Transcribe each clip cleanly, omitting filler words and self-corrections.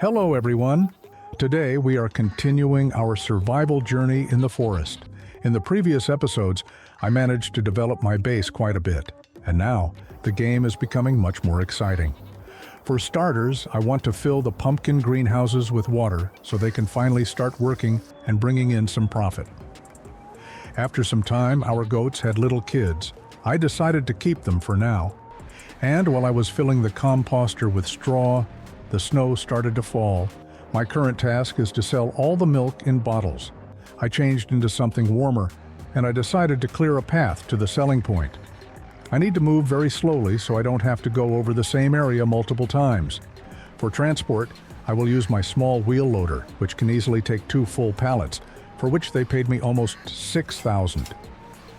Hello everyone! Today we are continuing our survival journey in the forest. In the previous episodes, I managed to develop my base quite a bit, and now the game is becoming much more exciting. For starters, I want to fill the pumpkin greenhouses with water so they can finally start working and bringing in some profit. After some time, our goats had little kids. I decided to keep them for now. And while I was filling the composter with straw, the snow started to fall. My current task is to sell all the milk in bottles. I changed into something warmer, and I decided to clear a path to the selling point. I need to move very slowly so I don't have to go over the same area multiple times. For transport, I will use my small wheel loader, which can easily take 2 full pallets, for which they paid me almost $6,000.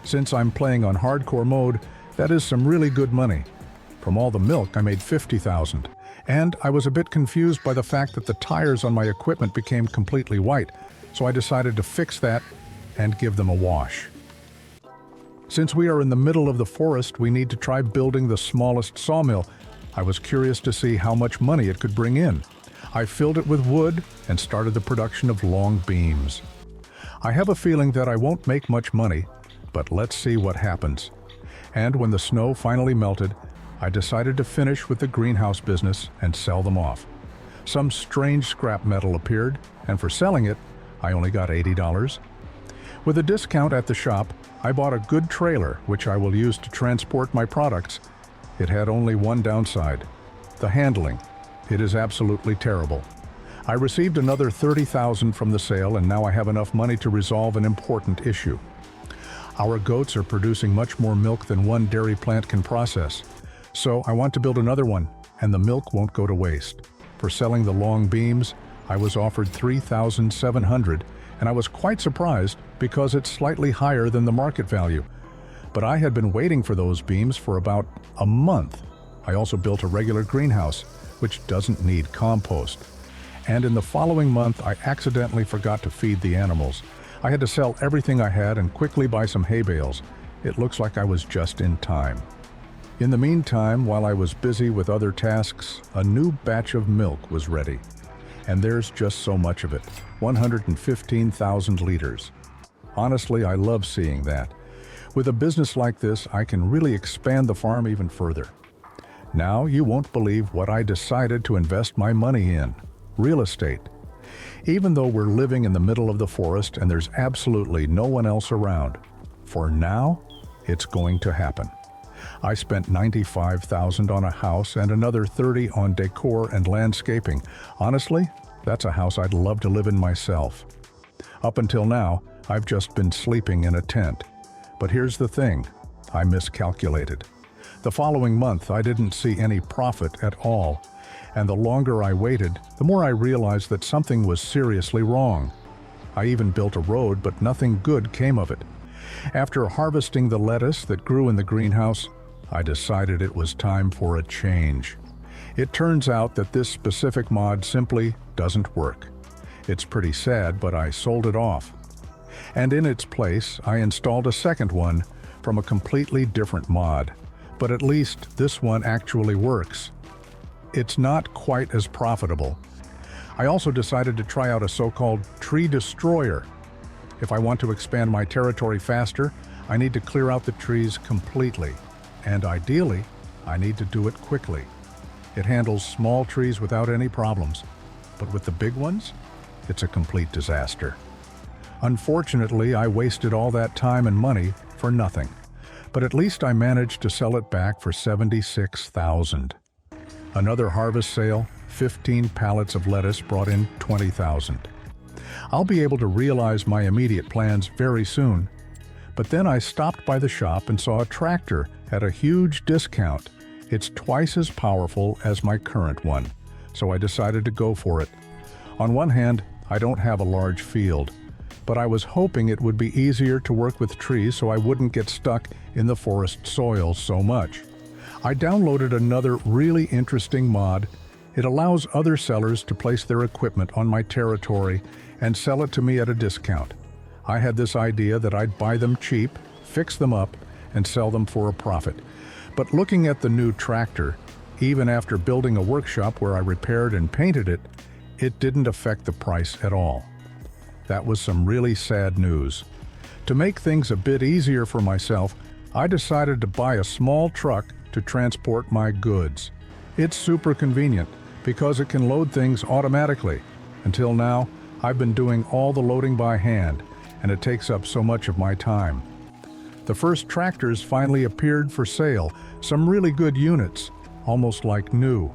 Since I'm playing on hardcore mode, that is some really good money. From all the milk, I made $50,000. And I was a bit confused by the fact that the tires on my equipment became completely white, so I decided to fix that and give them a wash. Since we are in the middle of the forest, we need to try building the smallest sawmill. I was curious to see how much money it could bring in. I filled it with wood and started the production of long beams. I have a feeling that I won't make much money, but let's see what happens. And when the snow finally melted, I decided to finish with the greenhouse business and sell them off. Some strange scrap metal appeared, and for selling it, I only got $80. With a discount at the shop, I bought a good trailer, which I will use to transport my products. It had only one downside: the handling. It is absolutely terrible. I received another $30,000 from the sale, and now I have enough money to resolve an important issue. Our goats are producing much more milk than one dairy plant can process. So I want to build another one, and the milk won't go to waste. For selling the long beams, I was offered $3,700, and I was quite surprised because it's slightly higher than the market value. But I had been waiting for those beams for about a month. I also built a regular greenhouse, which doesn't need compost. And in the following month, I accidentally forgot to feed the animals. I had to sell everything I had and quickly buy some hay bales. It looks like I was just in time. In the meantime, while I was busy with other tasks, a new batch of milk was ready. And there's just so much of it, 115,000 liters. Honestly, I love seeing that. With a business like this, I can really expand the farm even further. Now, you won't believe what I decided to invest my money in: real estate. Even though we're living in the middle of the forest and there's absolutely no one else around, for now, it's going to happen. I spent $95,000 on a house and another $30,000 on decor and landscaping. Honestly, that's a house I'd love to live in myself. Up until now, I've just been sleeping in a tent. But here's the thing: I miscalculated. The following month, I didn't see any profit at all. And the longer I waited, the more I realized that something was seriously wrong. I even built a road, but nothing good came of it. After harvesting the lettuce that grew in the greenhouse, I decided it was time for a change. It turns out that this specific mod simply doesn't work. It's pretty sad, but I sold it off. And in its place, I installed a second one from a completely different mod. But at least this one actually works. It's not quite as profitable. I also decided to try out a so-called tree destroyer. If I want to expand my territory faster, I need to clear out the trees completely. And ideally, I need to do it quickly. It handles small trees without any problems. But with the big ones, it's a complete disaster. Unfortunately, I wasted all that time and money for nothing. But at least I managed to sell it back for $76,000. Another harvest sale, 15 pallets of lettuce brought in $20,000. I'll be able to realize my immediate plans very soon. But then I stopped by the shop and saw a tractor at a huge discount. It's twice as powerful as my current one, so I decided to go for it. On one hand, I don't have a large field, but I was hoping it would be easier to work with trees so I wouldn't get stuck in the forest soil so much. I downloaded another really interesting mod. It allows other sellers to place their equipment on my territory and sell it to me at a discount. I had this idea that I'd buy them cheap, fix them up, and sell them for a profit. But looking at the new tractor, even after building a workshop where I repaired and painted it, it didn't affect the price at all. That was some really sad news. To make things a bit easier for myself, I decided to buy a small truck to transport my goods. It's super convenient because it can load things automatically. Until now, I've been doing all the loading by hand, and it takes up so much of my time. The first tractors finally appeared for sale, some really good units, almost like new.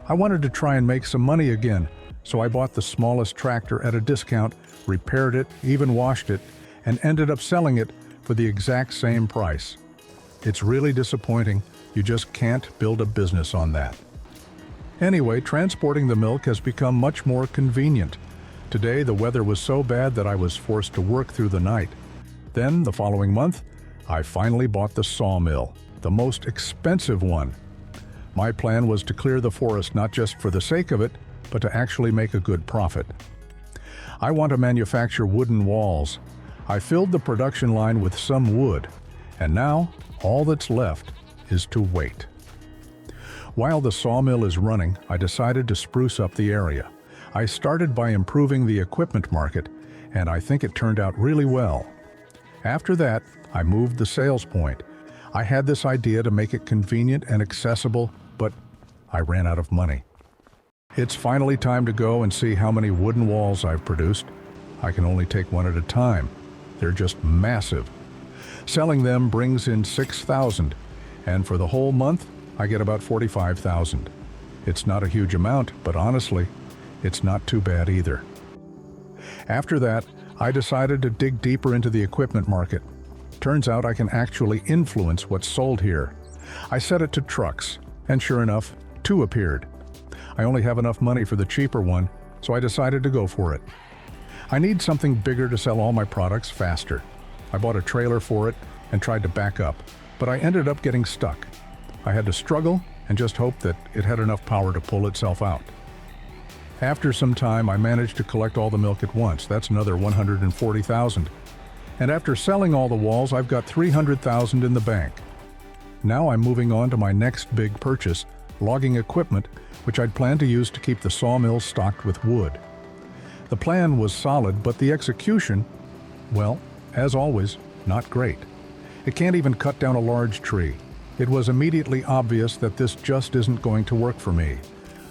I wanted to try and make some money again, so I bought the smallest tractor at a discount, repaired it, even washed it, and ended up selling it for the exact same price. It's really disappointing. You just can't build a business on that. Anyway, transporting the milk has become much more convenient. Today, the weather was so bad that I was forced to work through the night. Then, the following month, I finally bought the sawmill, the most expensive one. My plan was to clear the forest not just for the sake of it, but to actually make a good profit. I want to manufacture wooden walls. I filled the production line with some wood, and now all that's left is to wait. While the sawmill is running, I decided to spruce up the area. I started by improving the equipment market, and I think it turned out really well. After that, I moved the sales point. I had this idea to make it convenient and accessible, but I ran out of money. It's finally time to go and see how many wooden walls I've produced. I can only take one at a time. They're just massive. Selling them brings in $6,000, and for the whole month, I get about $45,000. It's not a huge amount, but honestly, it's not too bad either. After that, I decided to dig deeper into the equipment market. Turns out I can actually influence what's sold here. I set it to trucks, and sure enough, 2 appeared. I only have enough money for the cheaper one, so I decided to go for it. I need something bigger to sell all my products faster. I bought a trailer for it and tried to back up, but I ended up getting stuck. I had to struggle and just hope that it had enough power to pull itself out. After some time, I managed to collect all the milk at once. That's another $140,000. And after selling all the walls, I've got $300,000 in the bank. Now I'm moving on to my next big purchase, logging equipment, which I'd planned to use to keep the sawmill stocked with wood. The plan was solid, but the execution, well, as always, not great. It can't even cut down a large tree. It was immediately obvious that this just isn't going to work for me.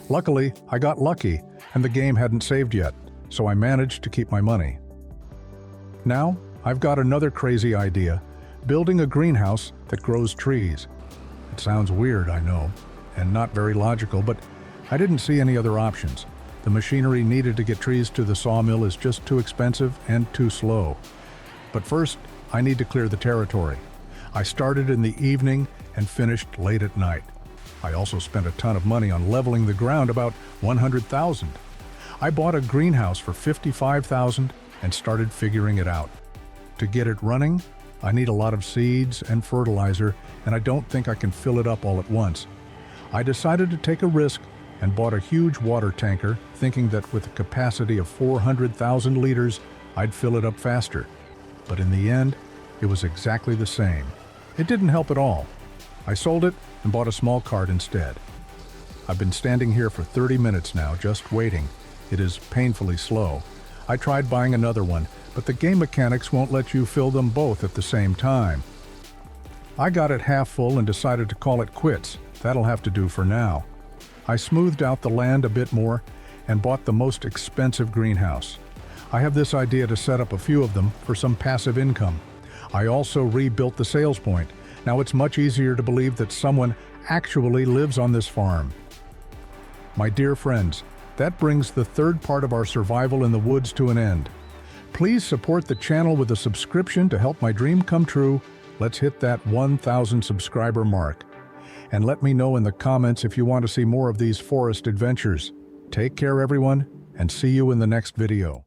Luckily, I got lucky, and the game hadn't saved yet, so I managed to keep my money. Now, I've got another crazy idea, building a greenhouse that grows trees. It sounds weird, I know, and not very logical, but I didn't see any other options. The machinery needed to get trees to the sawmill is just too expensive and too slow. But first, I need to clear the territory. I started in the evening and finished late at night. I also spent a ton of money on leveling the ground, about $100,000. I bought a greenhouse for $55,000 and started figuring it out. To get it running, I need a lot of seeds and fertilizer, and I don't think I can fill it up all at once. I decided to take a risk and bought a huge water tanker, thinking that with a capacity of 400,000 liters, I'd fill it up faster. But in the end, it was exactly the same. It didn't help at all. I sold it and bought a small cart instead. I've been standing here for 30 minutes now, just waiting. It is painfully slow. I tried buying another one, but the game mechanics won't let you fill them both at the same time. I got it half full and decided to call it quits. That'll have to do for now. I smoothed out the land a bit more and bought the most expensive greenhouse. I have this idea to set up a few of them for some passive income. I also rebuilt the sales point. Now it's much easier to believe that someone actually lives on this farm. My dear friends, that brings the third part of our survival in the woods to an end. Please support the channel with a subscription to help my dream come true. Let's hit that 1,000 subscriber mark. And let me know in the comments if you want to see more of these forest adventures. Take care, everyone, and see you in the next video.